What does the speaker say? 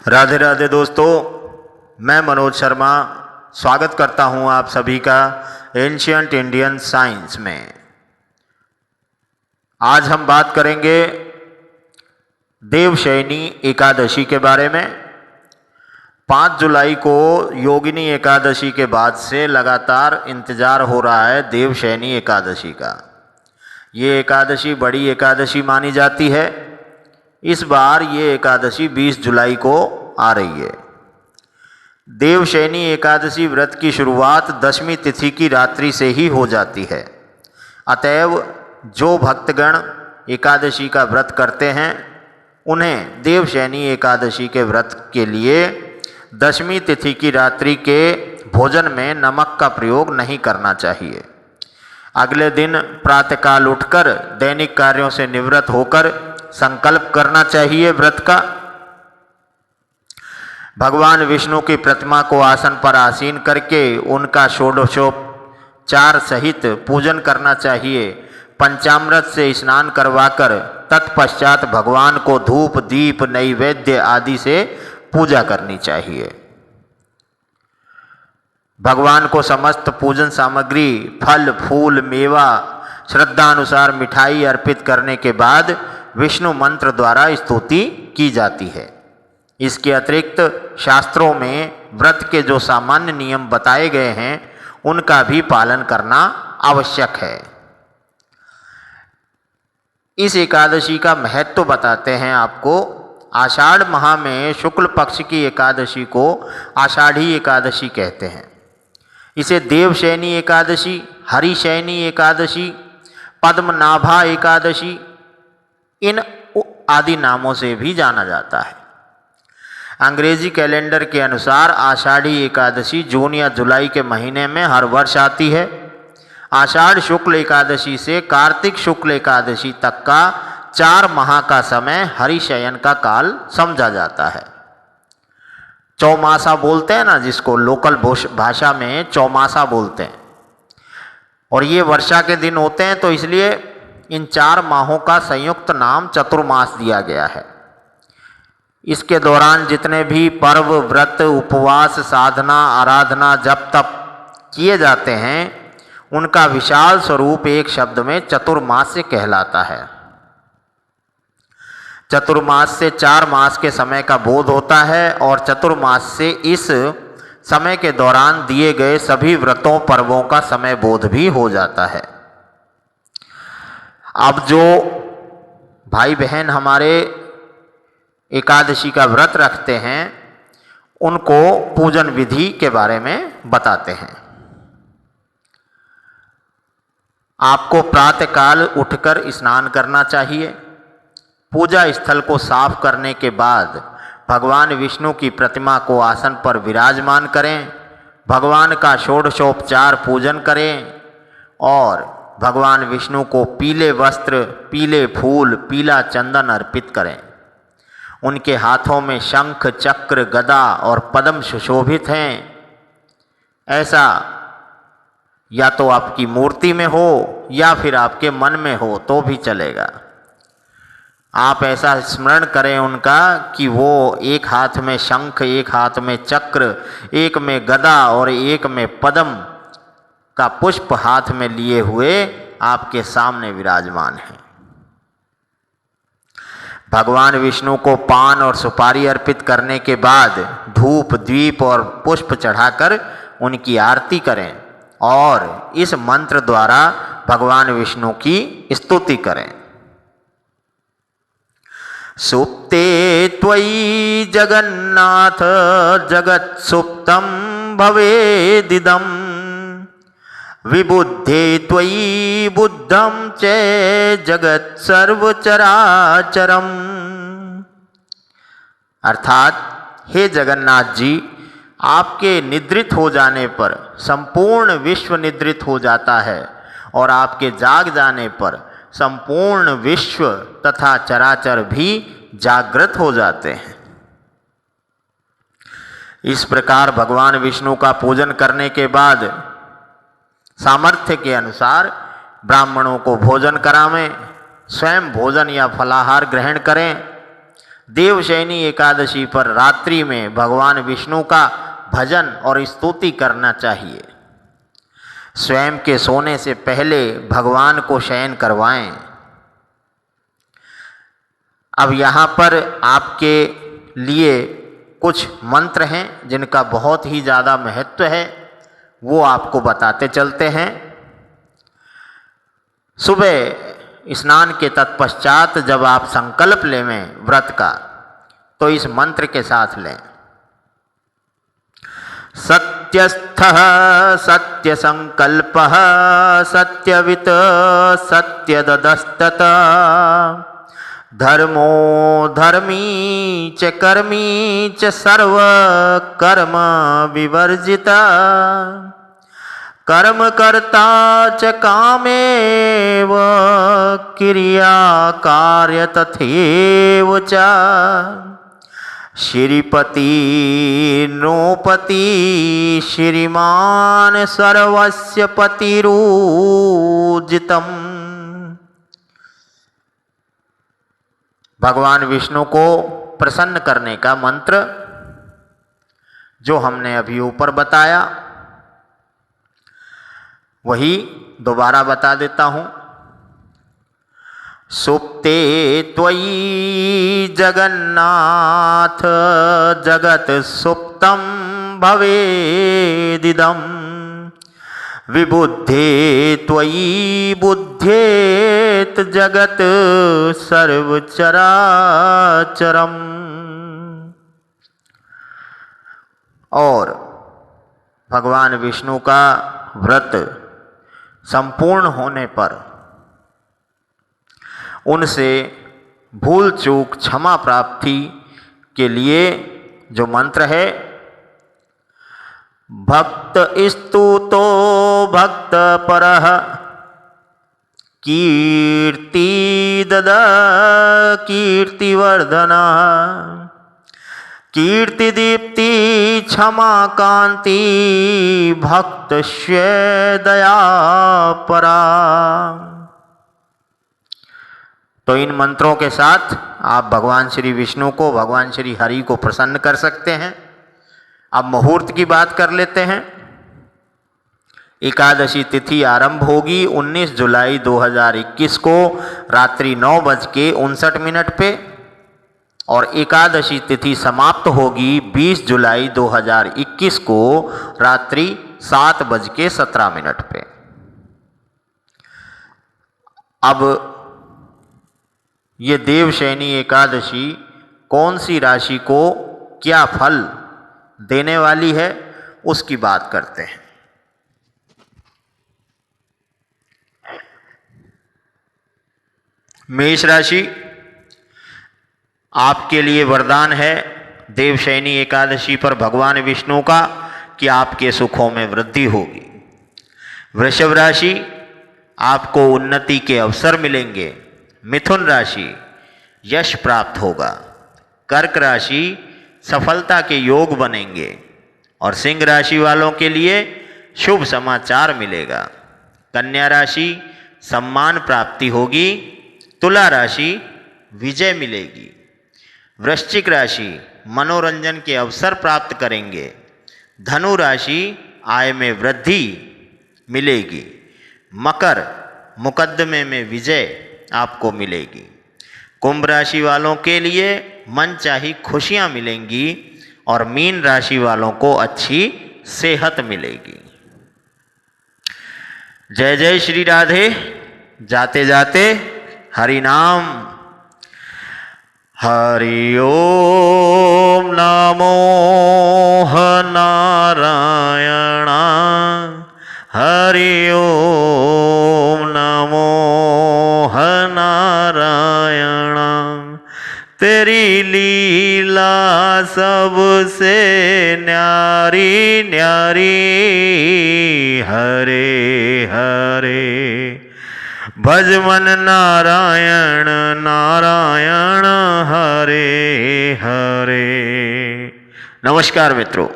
राधे राधे दोस्तों, मैं मनोज शर्मा स्वागत करता हूं आप सभी का एंशिएंट इंडियन साइंस में। आज हम बात करेंगे देवशयनी एकादशी के बारे में। 5 जुलाई को योगिनी एकादशी के बाद से लगातार इंतजार हो रहा है देवशयनी एकादशी का। ये एकादशी बड़ी एकादशी मानी जाती है। इस बार ये एकादशी 20 जुलाई को आ रही है। देवशयनी एकादशी व्रत की शुरुआत 10वीं तिथि की रात्रि से ही हो जाती है। अतएव जो भक्तगण एकादशी का व्रत करते हैं उन्हें देवशयनी एकादशी के व्रत के लिए 10वीं तिथि की रात्रि के भोजन में नमक का प्रयोग नहीं करना चाहिए। अगले दिन प्रातःकाल उठकर दैनिक कार्यों से निवृत्त होकर संकल्प करना चाहिए व्रत का। भगवान विष्णु की प्रतिमा को आसन पर आसीन करके उनका षोडशोपचार सहित पूजन करना चाहिए। पंचामृत से स्नान करवाकर तत्पश्चात भगवान को धूप दीप नैवेद्य आदि से पूजा करनी चाहिए। भगवान को समस्त पूजन सामग्री फल फूल मेवा श्रद्धानुसार मिठाई अर्पित करने के बाद विष्णु मंत्र द्वारा स्तुति की जाती है। इसके अतिरिक्त शास्त्रों में व्रत के जो सामान्य नियम बताए गए हैं उनका भी पालन करना आवश्यक है। इस एकादशी का महत्व बताते हैं आपको। आषाढ़ माह में शुक्ल पक्ष की एकादशी को आषाढ़ी एकादशी कहते हैं। इसे देवशयनी एकादशी, हरिशयनी एकादशी, पद्मनाभा एकादशी इन आदि नामों से भी जाना जाता है। अंग्रेजी कैलेंडर के अनुसार आषाढ़ी एकादशी जून या जुलाई के महीने में हर वर्ष आती है। आषाढ़ शुक्ल एकादशी से कार्तिक शुक्ल एकादशी तक का 4 माह का समय हरिशयन का काल समझा जाता है। चौमासा बोलते हैं ना, जिसको लोकल भाषा में चौमासा बोलते हैं। और ये वर्षा के दिन होते हैं, तो इसलिए इन 4 माहों का संयुक्त नाम चतुर्मास दिया गया है। इसके दौरान जितने भी पर्व व्रत उपवास साधना आराधना जप तप किए जाते हैं उनका विशाल स्वरूप एक शब्द में चतुर्मास्य कहलाता है। चतुर्मास से 4 मास के समय का बोध होता है और चतुर्मास से इस समय के दौरान दिए गए सभी व्रतों पर्वों का समय बोध भी हो जाता है। अब जो भाई बहन हमारे एकादशी का व्रत रखते हैं उनको पूजन विधि के बारे में बताते हैं। आपको प्रातःकाल उठकर स्नान करना चाहिए। पूजा स्थल को साफ करने के बाद भगवान विष्णु की प्रतिमा को आसन पर विराजमान करें। भगवान का षोडशोपचार पूजन करें और भगवान विष्णु को पीले वस्त्र पीले फूल पीला चंदन अर्पित करें। उनके हाथों में शंख चक्र गदा और पद्म सुशोभित हैं। ऐसा या तो आपकी मूर्ति में हो या फिर आपके मन में हो तो भी चलेगा। आप ऐसा स्मरण करें उनका कि वो एक हाथ में शंख, एक हाथ में चक्र, एक में गदा और एक में पद्म का पुष्प हाथ में लिए हुए आपके सामने विराजमान हैं। भगवान विष्णु को पान और सुपारी अर्पित करने के बाद धूप दीप और पुष्प चढ़ाकर उनकी आरती करें और इस मंत्र द्वारा भगवान विष्णु की स्तुति करें। सुप्ते त्वयि जगन्नाथ जगत् सुप्तम भवेदिदम् विबुद्धे त्वयि बुद्धं च जगत् सर्वचराचरम्। अर्थात हे जगन्नाथ जी, आपके निद्रित हो जाने पर संपूर्ण विश्व निद्रित हो जाता है और आपके जाग जाने पर संपूर्ण विश्व तथा चराचर भी जागृत हो जाते हैं। इस प्रकार भगवान विष्णु का पूजन करने के बाद सामर्थ्य के अनुसार ब्राह्मणों को भोजन करावें, स्वयं भोजन या फलाहार ग्रहण करें। देवशयनी एकादशी पर रात्रि में भगवान विष्णु का भजन और स्तुति करना चाहिए। स्वयं के सोने से पहले भगवान को शयन करवाएं। अब यहाँ पर आपके लिए कुछ मंत्र हैं जिनका बहुत ही ज़्यादा महत्व है, वो आपको बताते चलते हैं। सुबह स्नान के तत्पश्चात जब आप संकल्प लें व्रत का, तो इस मंत्र के साथ लें। सत्यस्थः सत्यसंकल्पः सत्यवित् सत्यदस्तत धर्मो धर्मी च कर्मी च सर्वकर्म विवर्जिता कर्मकर्ता च कामेव क्रिया कार्य तथैव च श्रीपति नृपति श्रीमान सर्वस्य पतिरूजितम्। भगवान विष्णु को प्रसन्न करने का मंत्र जो हमने अभी ऊपर बताया, वही दोबारा बता देता हूँ। सुप्ते त्वयि जगन्नाथ जगत सुप्तं भवेदिदं विबुद्धे त्वयि बुद्धेत जगत सर्वचराचरम्। और भगवान विष्णु का व्रत संपूर्ण होने पर उनसे भूल चूक क्षमा प्राप्ति के लिए जो मंत्र है, भक्त स्तुतो भक्त परः कीर्ति ददा कीर्तिवर्धनः कीर्ति दीप्ति क्षमा कांति भक्तस्य दया परा। तो इन मंत्रों के साथ आप भगवान श्री विष्णु को, भगवान श्री हरि को प्रसन्न कर सकते हैं। अब मुहूर्त की बात कर लेते हैं। एकादशी तिथि आरंभ होगी 19 जुलाई 2021 को रात्रि 9:59 पे और एकादशी तिथि समाप्त होगी 20 जुलाई 2021 को रात्रि 7:17 पे। अब ये देवशयनी एकादशी कौन सी राशि को क्या फल देने वाली है, उसकी बात करते हैं। मेष राशि, आपके लिए वरदान है देवशयनी एकादशी पर भगवान विष्णु का कि आपके सुखों में वृद्धि होगी। वृषभ राशि, आपको उन्नति के अवसर मिलेंगे। मिथुन राशि, यश प्राप्त होगा। कर्क राशि, सफलता के योग बनेंगे। और सिंह राशि वालों के लिए शुभ समाचार मिलेगा। कन्या राशि, सम्मान प्राप्ति होगी। तुला राशि, विजय मिलेगी। वृश्चिक राशि, मनोरंजन के अवसर प्राप्त करेंगे। धनु राशि, आय में वृद्धि मिलेगी। मकर, मुकदमे में विजय आपको मिलेगी। कुंभ राशि वालों के लिए मनचाही खुशियां मिलेंगी और मीन राशि वालों को अच्छी सेहत मिलेगी। जय जय श्री राधे। जाते जाते हरि नाम। हरि ओम नमो नारायण। हरि ओम नमो नारायण। तेरी लीला सबसे न्यारी न्यारी। हरे हरे भज मन नारायण नारायण हरे हरे। नमस्कार मित्रों।